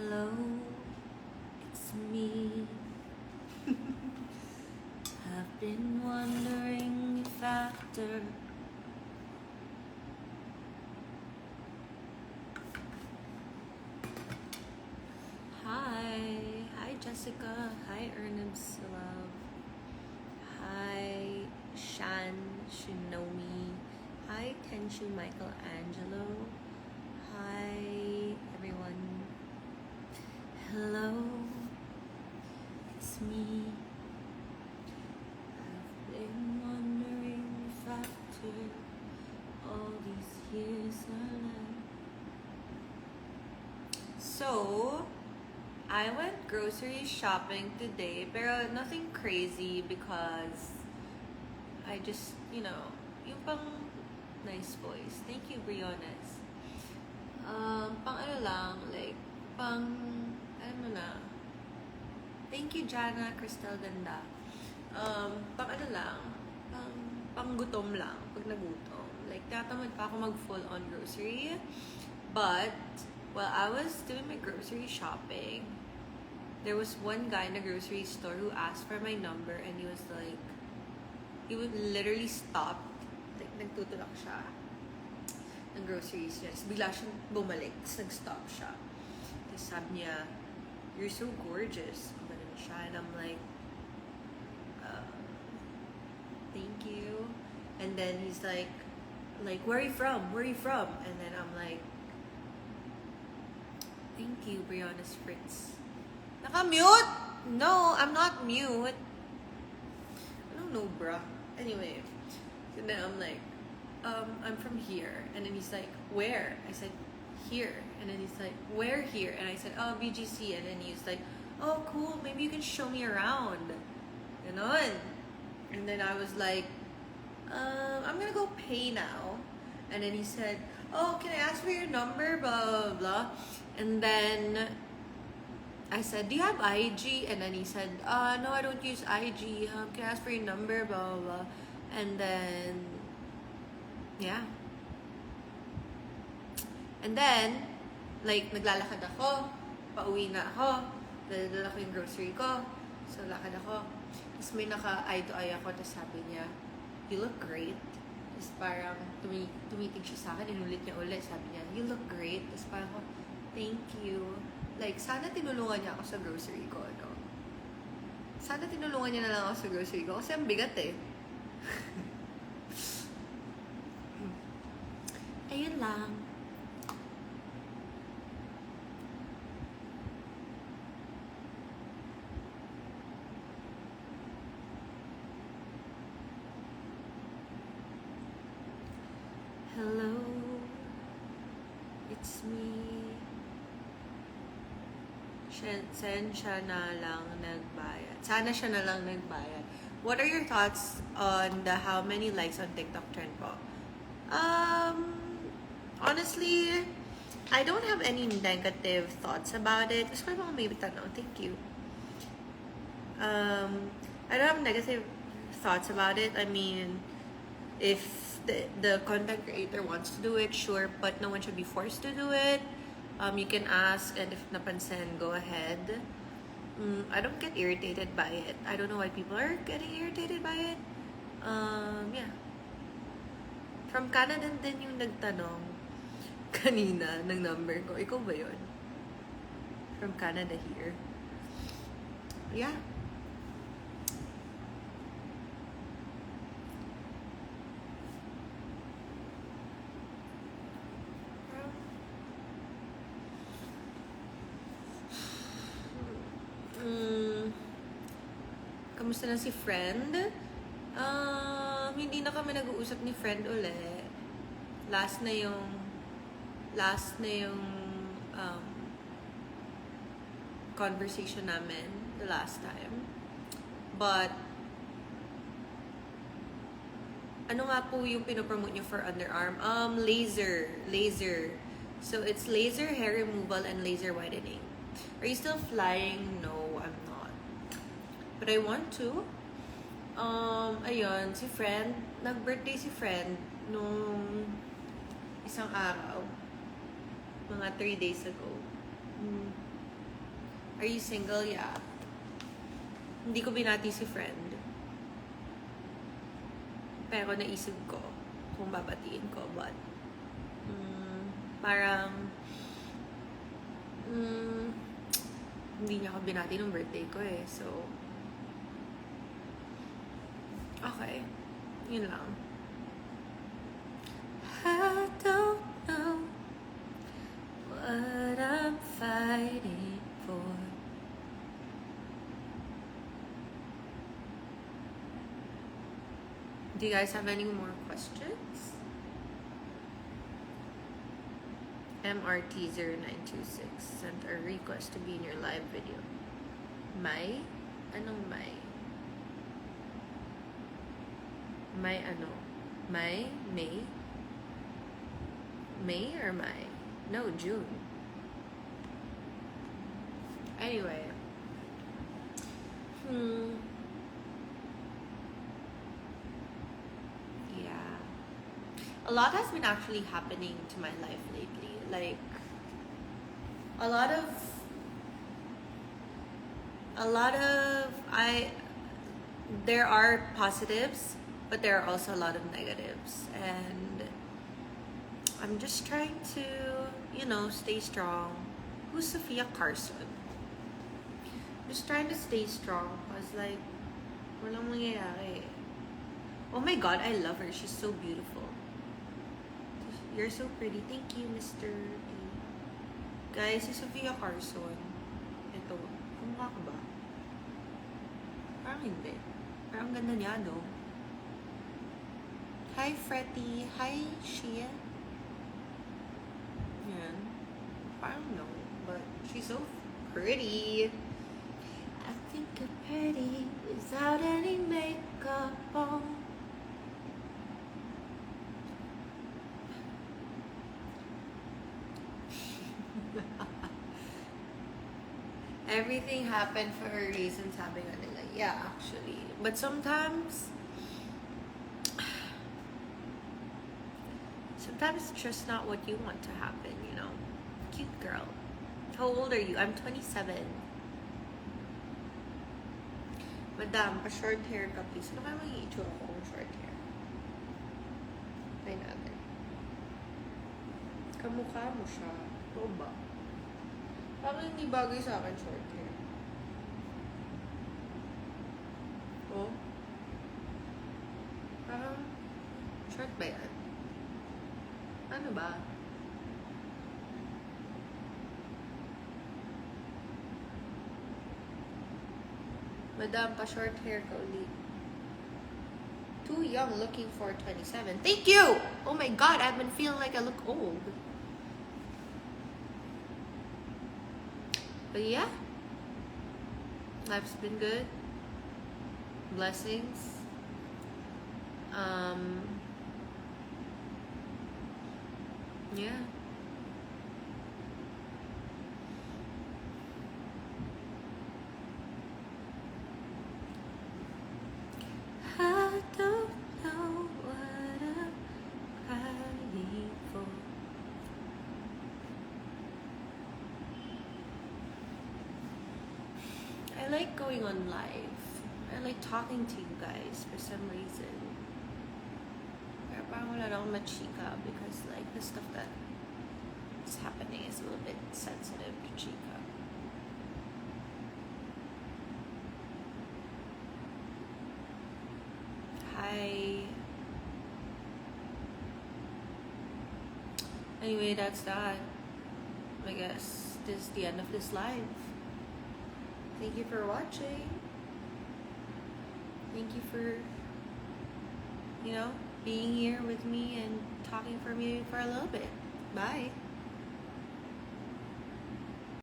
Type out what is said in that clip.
Hello, it's me. I've been wondering if after Hi Jessica, hi Ernest Love, hi Shan Shinomi, hi Tenshu Michelangelo, hi everyone. Hello, it's me. I've been wondering if after all these years So, I went grocery shopping today, pero nothing crazy because I just, yung pang nice voice. Thank you, Briones. Pang ano lang, like, pang, alam mo na. Thank you, Jana, Cristel Ganda. Pang ano lang, pang gutom lang, pag nagutom. Like, tatamad pa ako mag-full on grocery. But, while I was doing my grocery shopping, there was one guy in a grocery store who asked for my number and he was like, he would literally stop, like, nagtutulak siya ng groceries niya. Tapos bigla siyang bumalik, tapos nag-stop siya. Tapos sabi niya, "You're so gorgeous." Ganun siya. And I'm like, thank you. And then he's like, where are you from? Where are you from? And then I'm like, thank you, Brianna's Fritz. Naka-mute? No, I'm not mute. I don't know, bruh. Anyway, and then I'm like, I'm from here. And then he's like, where? I said, here. And then he's like, where here? And I said, oh, BGC. And then he's like, oh, cool. Maybe you can show me around. Ganon. And then I was like, I'm gonna go pay now. And then he said, oh, can I ask for your number? Blah, blah, blah. And then I said, do you have IG? And then he said, no, I don't use IG. Can I ask for your number? Blah, blah, blah. And then, yeah. And then, like, naglalakad ako. Pauwi na ako. Dala ko yung grocery ko. So, lakad ako. Tapos may naka-eye to eye ako. Tapos sabi niya, you look great. Tapos parang tumitig siya sa akin. Inulit niya ulit. Sabi niya, you look great. Tapos parang ako, thank you. Like, sana tinulungan niya ako sa grocery ko, no? Sana tinulungan niya na lang ako sa grocery ko. Kasi ang bigat eh. Ayun lang. Hello, it's me. Siya na lang nagbayad. Sana siya na lang nagbayad. What are your thoughts on the how many likes on TikTok trend po? Honestly, I don't have any negative thoughts about it. Gusto ko maybe tanong. Thank you. I don't have negative thoughts about it. I mean, if the content creator wants to do it, sure, but no one should be forced to do it. You can ask, and if napansin, go ahead. I don't get irritated by it. I don't know why people are getting irritated by it. Yeah. From Canada din yung nagtanong kanina ng number ko. Ikaw ba yun? From Canada here. Yeah. Kamusta na si friend? Hindi na kami nag-uusap ni friend uli. Last na yung conversation namin the last time. But ano nga po yung pinopromote niyo for underarm? Laser. So it's laser hair removal and laser whitening. Are you still flying? No, I'm not. But I want to. Ayun, si friend, nag-birthday si friend nung isang araw. Mga 3 days ago. Are you single? Yeah. Hindi ko binati si friend. Pero naisip ko kung babatiin ko. But, parang, hindi niya ako binati nung birthday ko eh. So, okay. Yun lang. I don't know what I'm fighting for. Do you guys have any more questions? MRT0926 sent a request to be in your live video. May? Anong May? May ano? May? May? May or May? No, June. Anyway. Yeah. A lot has been actually happening to my life lately. Like, there are positives, but there are also a lot of negatives. And I'm just trying to, stay strong. Who's Sophia Carson? Just trying to stay strong. I was like, walang mangyayari. Oh my God, I love her. She's so beautiful. You're so pretty. Thank you, Mr. D. Guys, si Sophia Carson. Ito. Kumukha ko ba? Parang hindi. Parang ganda niya, no? Hi, Fretty. Hi, Shia. Yan. Parang no. But she's so pretty. I think you're pretty without any makeup on. Everything happened for a reason, sabi nga nila. Yeah, actually. But sometimes it's just not what you want to happen, Cute girl. How old are you? I'm 27. Madam, pa-short hair ka, please. Ano kaya mag-i-itsura ko kung short hair? Try natin. Kamukha mo siya. Oo ba? Parang hindi bagay sa akin short hair. Oh? Parang short ba yan? Ano ba? Madam, pa-short hair ka ulit. Too young, looking for 27. Thank you! Oh my God, I've been feeling like I look old. But yeah, life's been good. Blessings. Yeah. I don't know what I'm crying for. I like going on live. I like talking to you guys for some reason. Pero parang wala na akong machika because like the stuff that is happening is a little bit sensitive to chika. Hi. Anyway, that's that. I guess this is the end of this live. Thank you for watching. Thank you for, being here with me and talking for me for a little bit. Bye.